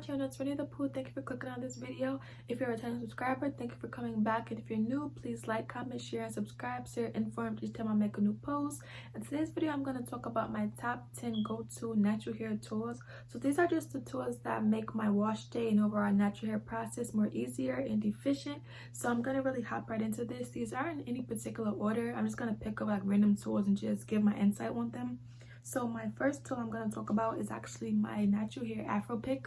channel. It's Renee the Pooh. Thank you for clicking on this video. If you're a returning subscriber, thank you for coming back. And if you're new, please like, comment, share, and subscribe so you're informed each time I make a new post. In today's video, I'm going to talk about my top 10 go-to natural hair tools. So these are just the tools that make my wash day and overall natural hair process more easier and efficient. So I'm going to really hop right into this. These aren't in any particular order. I'm just going to pick up like random tools and just give my insight on them. So my first tool I'm going to talk about is actually my natural hair afro pick.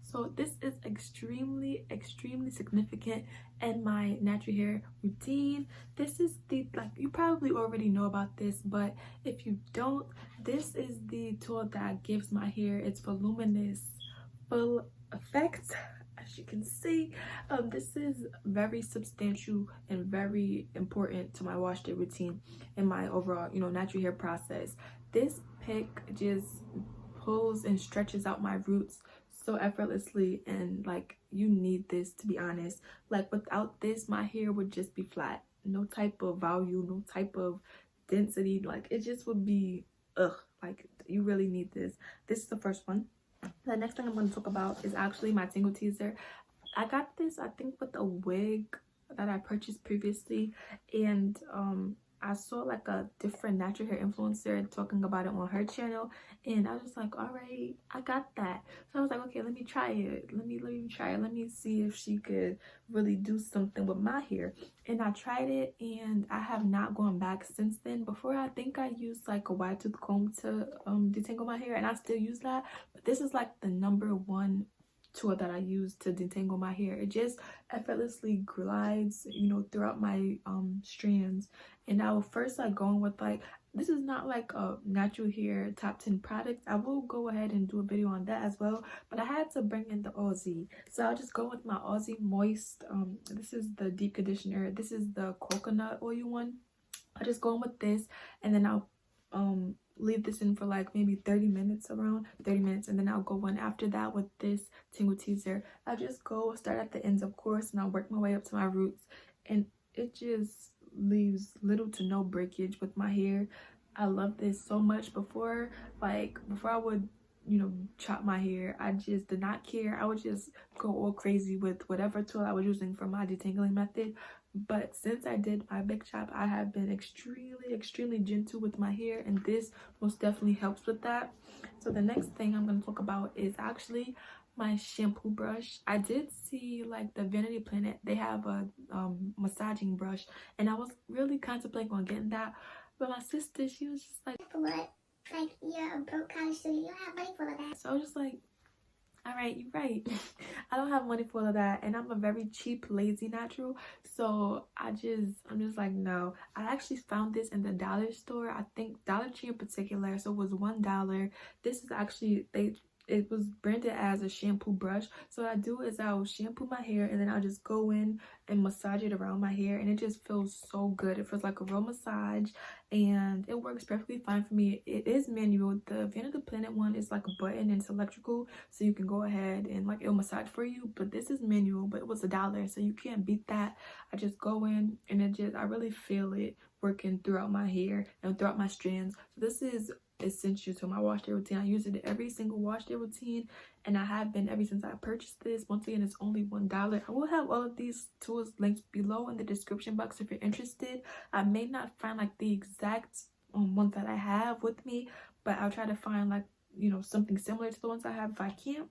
So this is extremely significant in my natural hair routine. This is the, like, you probably already know about this, but if you don't, this is the tool that gives my hair its voluminous full effect. As you can see, this is very substantial and very important to my wash day routine and my overall, natural hair process. This pick just pulls and stretches out my roots so effortlessly, and like, you need this, to be honest. Like, without this, my hair would just be flat, no type of volume, no type of density. Like, it just would be like, you really need this. This is the first one. The next thing I'm going to talk about is actually my tingle teaser. I got this, I think, with a wig that I purchased previously, and I saw like a different natural hair influencer talking about it on her channel, and I was just like, all right, I got that. So I was like, okay, let me try it. Let me try it. Let me see if she could really do something with my hair. And I tried it, and I have not gone back since then. Before, I think I used like a wide tooth comb to detangle my hair, and I still use that. But this is like the #1 tool that I use to detangle my hair. It just effortlessly glides, throughout my strands. And I will first like going with, like, this is not like a natural hair top 10 products. I will go ahead and do a video on that as well, but I had to bring in the Aussie, so I'll just go with my Aussie Moist. This is the deep conditioner. This is the coconut oil one. I'll just go in with this, and then I'll leave this in for like maybe 30 minutes, around 30 minutes, and then I'll go in after that with this tingle teaser. I'll just start at the ends, of course, and I'll work my way up to my roots, and it just leaves little to no breakage with my hair. I love this so much. Before I would chop my hair, I just did not care. I would just go all crazy with whatever tool I was using for my detangling method. But since I did my big chop, I have been extremely gentle with my hair, and this most definitely helps with that. So the next thing I'm going to talk about is actually my shampoo brush. I did see like the Vanity Planet, they have a massaging brush, and I was really contemplating on getting that, but my sister, she was just like, what? Like, you're a broke college student, you don't have money for all of that. So I was just like, all right, you're right. I don't have money for all of that, and I'm a very cheap, lazy natural, so I'm just like, no. I actually found this in the dollar store, I think Dollar Tree in particular, so it was $1. This is actually, it was branded as a shampoo brush. So what I do is I'll shampoo my hair, and then I'll just go in and massage it around my hair, and it just feels so good. It feels like a real massage, and it works perfectly fine for me. It is manual. The Vanity Planet one is like a button, and it's electrical, so you can go ahead and like it'll massage for you. But this is manual, but it was $1, so you can't beat that. I just go in, and I really feel it working throughout my hair and throughout my strands. So this is essential to my wash day routine. I use it in every single wash day routine, and I have been ever since I purchased this. Once again, it's only $1. I will have all of these tools linked below in the description box if you're interested. I may not find like the exact ones that I have with me, but I'll try to find like something similar to the ones I have if I can.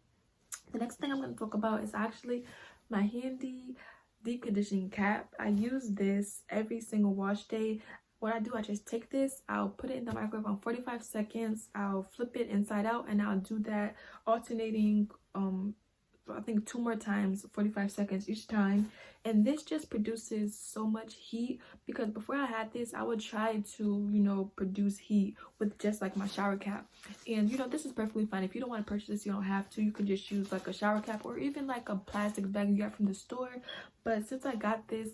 The next thing I'm going to talk about is actually my handy deep conditioning cap. I use this every single wash day. What I do, I just take this, I'll put it in the microwave on 45 seconds, I'll flip it inside out, and I'll do that alternating I think 2 more times, 45 seconds each time. And this just produces so much heat, because before I had this, I would try to produce heat with just like my shower cap, and this is perfectly fine. If you don't want to purchase this, you don't have to. You can just use like a shower cap, or even like a plastic bag you got from the store. But since I got this,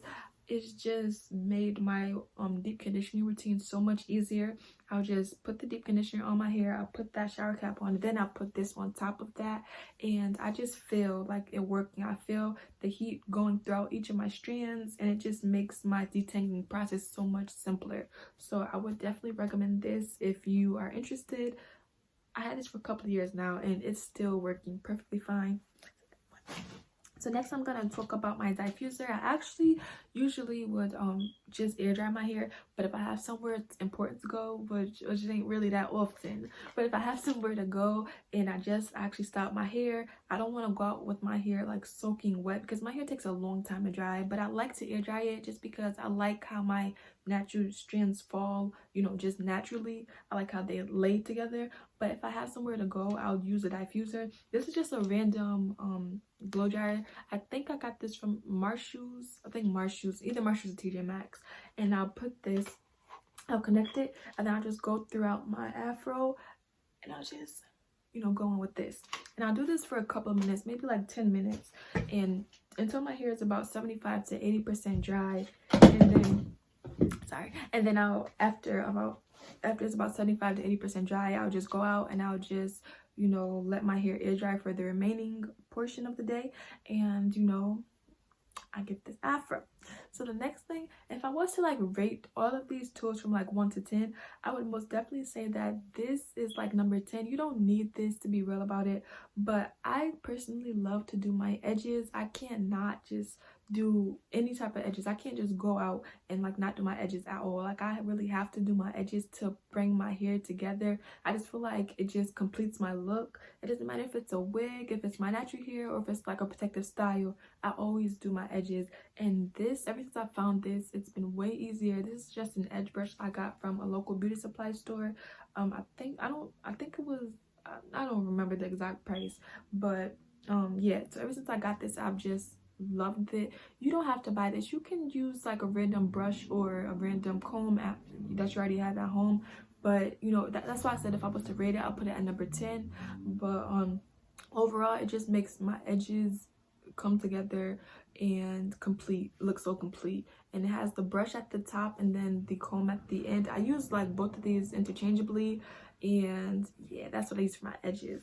it's just made my deep conditioning routine so much easier. I'll just put the deep conditioner on my hair, I'll put that shower cap on, then I'll put this on top of that, and I just feel like it working. I feel the heat going throughout each of my strands, and it just makes my detangling process so much simpler. So I would definitely recommend this if you are interested. I had this for a couple of years now and it's still working perfectly fine. So next I'm gonna talk about my diffuser. I actually usually would just air dry my hair, but if I have somewhere it's important to go, which ain't really that often, but if I have somewhere to go and I just actually style my hair, I don't want to go out with my hair like soaking wet because my hair takes a long time to dry. But I like to air dry it just because I like how my natural strands fall, you know, just naturally. I like how they lay together. But if I have somewhere to go, I'll use a diffuser. This is just a random blow dryer. I think I got this from Marshall's. I think Marshall's, either Marshall's or TJ Maxx. And I'll put this, I'll connect it, and then I'll just go throughout my afro, and I'll just, you know, go in with this. And I'll do this for a couple of minutes, maybe like 10 minutes, and until my hair is about 75 to 80% dry. And then I'll, after it's about 75 to 80% dry, I'll just go out and I'll just, you know, let my hair air dry for the remaining portion of the day, and you know, I get this afro. So the next thing, if I was to like rate all of these tools from like 1 to 10, I would most definitely say that this is like number 10. You don't need this, to be real about it, but I personally love to do my edges. I can't not just do any type of edges. I can't just go out and like not do my edges at all. Like I really have to do my edges to bring my hair together. I just feel like it just completes my look. It doesn't matter if it's a wig, if it's my natural hair, or if it's like a protective style. I always do my edges, and this, ever since I found this, it's been way easier. This is just an edge brush I got from a local beauty supply store. I think it was, I don't remember the exact price, but yeah, so ever since I got this, I've just loved it. You don't have to buy this. You can use like a random brush or a random comb that you already have at home, but you know, that's why I said if I was to rate it, I'll put it at number 10. But overall, it just makes my edges come together and look so complete. And it has the brush at the top and then the comb at the end. I use like both of these interchangeably, and yeah, that's what I use for my edges.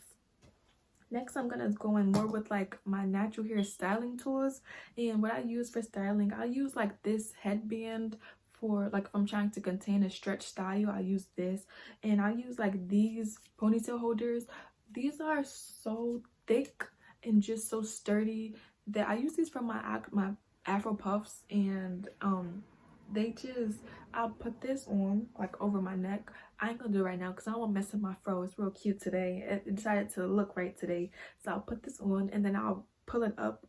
Next, I'm gonna go in more with like my natural hair styling tools. And what I use for styling, I use like this headband for like if I'm trying to contain a stretch style. I use this, and I use like these ponytail holders. These are so thick and just so sturdy that I use these for my afro puffs, and I'll put this on like over my neck. I ain't gonna do it right now because I don't want to mess up my fro. It's real cute today. It decided to look right today, so I'll put this on and then I'll pull it up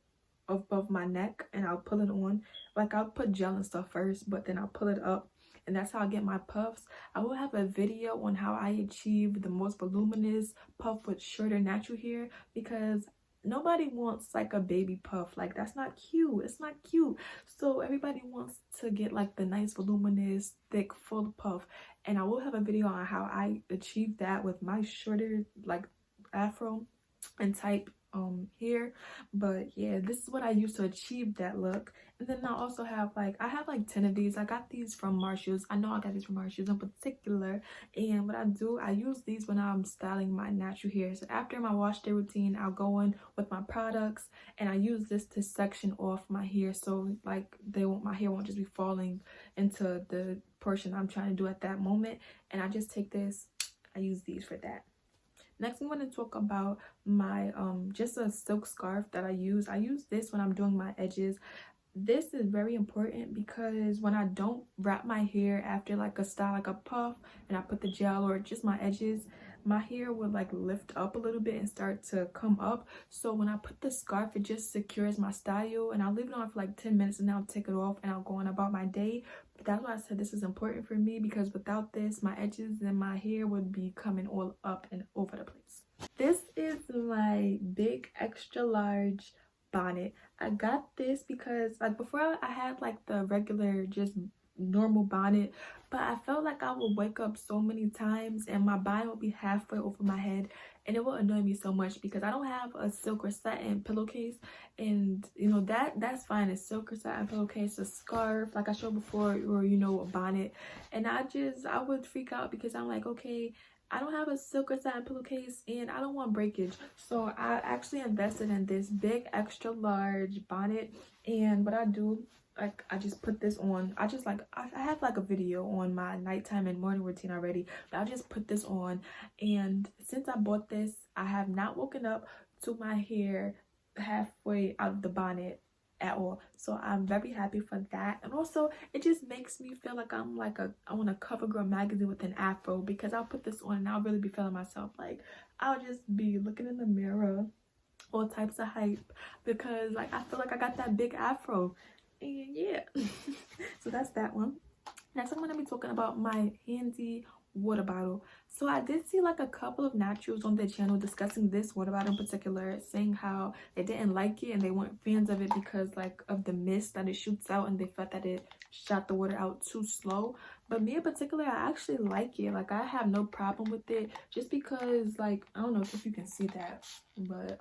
above my neck and I'll pull it on. Like I'll put gel and stuff first, but then I'll pull it up, and that's how I get my puffs. I will have a video on how I achieve the most voluminous puff with shorter natural hair, because nobody wants like a baby puff. Like that's not cute. It's not cute. So everybody wants to get like the nice voluminous thick full puff, and I will have a video on how I achieve that with my shorter like afro and type hair. But yeah, this is what I use to achieve that look. And then I also have like 10 of these. I got these from Marshall's. I know I got these from Marshall's in particular. And what I do, I use these when I'm styling my natural hair. So after my wash day routine, I'll go in with my products and I use this to section off my hair, so like my hair won't just be falling into the portion I'm trying to do at that moment. And I just take this, I use these for that. Next, I'm going to talk about my just a silk scarf that I use. I use this when I'm doing my edges. This is very important because when I don't wrap my hair after like a style, like a puff, and I put the gel or just my edges, my hair would like lift up a little bit and start to come up. So when I put the scarf, it just secures my style, and I'll leave it on for like 10 minutes and then I'll take it off and I'll go on about my day. But that's why I said this is important for me, because without this, my edges and my hair would be coming all up and over the place. This is my big extra large bonnet. I got this because like before I had like the regular just normal bonnet, but I felt like I would wake up so many times and my bonnet would be halfway over my head, and it would annoy me so much because I don't have a silk or satin pillowcase. And you know, that's fine, a silk or satin pillowcase, a scarf like I showed before, or you know, a bonnet. And I would freak out because I'm like, okay, I don't have a silk or satin pillowcase and I don't want breakage. So I actually invested in this big extra large bonnet. And what I do, like I just put this on. I just like I have like a video on my nighttime and morning routine already, but I just put this on, and since I bought this, I have not woken up to my hair halfway out of the bonnet at all. So I'm very happy for that. And also it just makes me feel like I'm like I want a cover girl magazine with an afro, because I'll put this on and I'll really be feeling myself. Like I'll just be looking in the mirror, all types of hype, because like I feel like I got that big afro. And yeah. So that's that one. Next I'm going to be talking about my handy water bottle. So I did see like a couple of naturals on the channel discussing this water bottle in particular, saying how they didn't like it and they weren't fans of it because like of the mist that it shoots out, and they felt that it shot the water out too slow. But me in particular, I actually like it. Like I have no problem with it, just because like I don't know if you can see that, but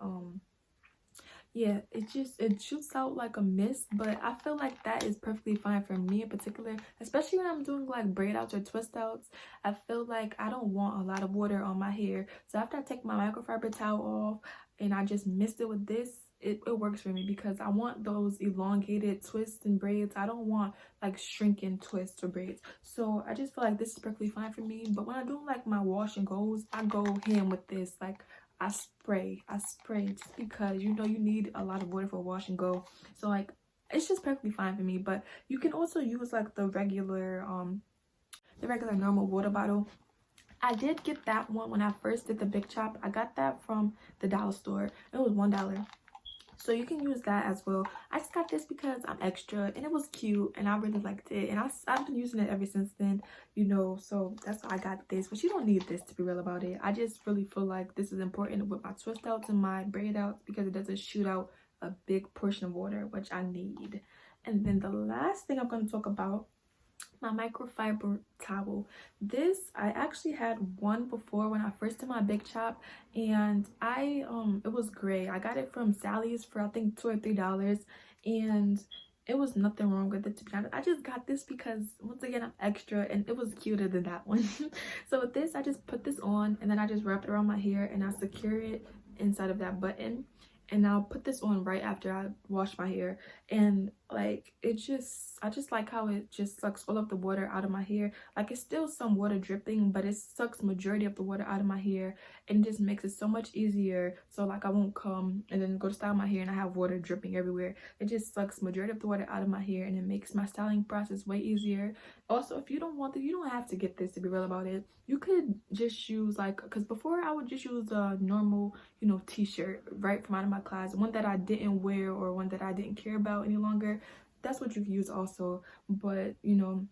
yeah, it shoots out like a mist, but I feel like that is perfectly fine for me in particular, especially when I'm doing like braid outs or twist outs. I feel like I don't want a lot of water on my hair, so after I take my microfiber towel off and I just mist it with this, it works for me, because I want those elongated twists and braids. I don't want like shrinking twists or braids, so I just feel like this is perfectly fine for me. But when I do like my wash and goes, I go ham with this. Like I spray just because you know you need a lot of water for wash and go. So like it's just perfectly fine for me. But you can also use like the regular normal water bottle. I did get that one when I first did the big chop. I got that from the dollar store. It was $1. So you can use that as well. I just got this because I'm extra and it was cute and I really liked it, and I've been using it ever since then, you know, so that's why I got this. But you don't need this, to be real about it. I just really feel like this is important with my twist outs and my braid outs, because it doesn't shoot out a big portion of water, which I need. And then the last thing I'm going to talk about, my microfiber towel. This, I actually had one before when I first did my big chop, and it was gray. I got it from Sally's for I think $2 or $3, and it was nothing wrong with it, to be honest. I just got this because once again I'm extra and it was cuter than that one. So with this, I just put this on and then I just wrap it around my hair and I secure it inside of that button, and I'll put this on right after I wash my hair. And like I just like how it just sucks all of the water out of my hair. Like it's still some water dripping, but it sucks majority of the water out of my hair, and just makes it so much easier. So like I won't come and then go to style my hair and I have water dripping everywhere. It just sucks majority of the water out of my hair, and it makes my styling process way easier. Also, if you don't want this, you don't have to get this, to be real about it. You could just use like, because before I would just use a normal, you know, t-shirt right from out of my closet, one that I didn't wear or one that I didn't care about any longer. That's what you can use also. But you know,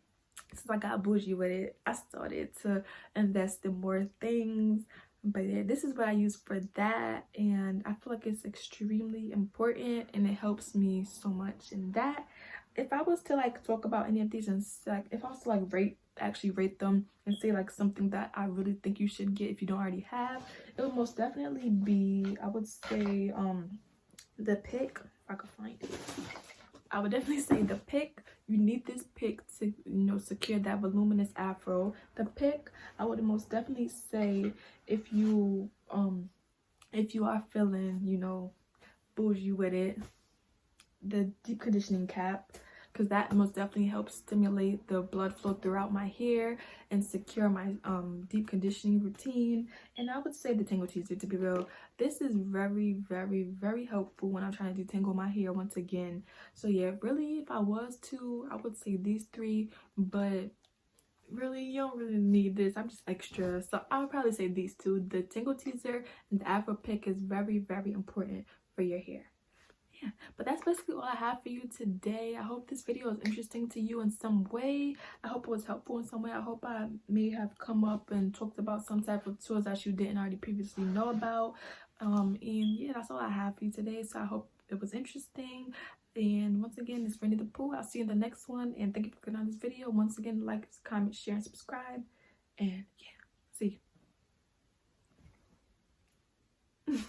since I got bougie with it, I started to invest in more things. But yeah, this is what I use for that, and I feel like it's extremely important and it helps me so much. And that, if I was to like talk about any of these and like if I was to like actually rate them and say like something that I really think you should get if you don't already have, it would most definitely be, I would say the pick, if I could find it. I would definitely say the pick. You need this pick to, you know, secure that voluminous afro. The pick, I would most definitely say, if you are feeling, you know, bougie with it, the deep conditioning cap, because that most definitely helps stimulate the blood flow throughout my hair and secure my deep conditioning routine. And I would say the tangle teaser, to be real. This is very, very, very helpful when I'm trying to detangle my hair once again. So yeah, really, if I was to, I would say these three, but really you don't really need this. I'm just extra, so I would probably say these two. The tangle teaser and the afro pick is very, very important for your hair. Yeah, but that's basically all I have for you today. I hope this video is interesting to you in some way. I hope it was helpful in some way. I hope I may have come up and talked about some type of tools that you didn't already previously know about. And yeah, that's all I have for you today. So I hope it was interesting. And once again, it's Winnie the Pooh. I'll see you in the next one. And thank you for clicking on this video. Once again, like, comment, share, and subscribe. And yeah, see you.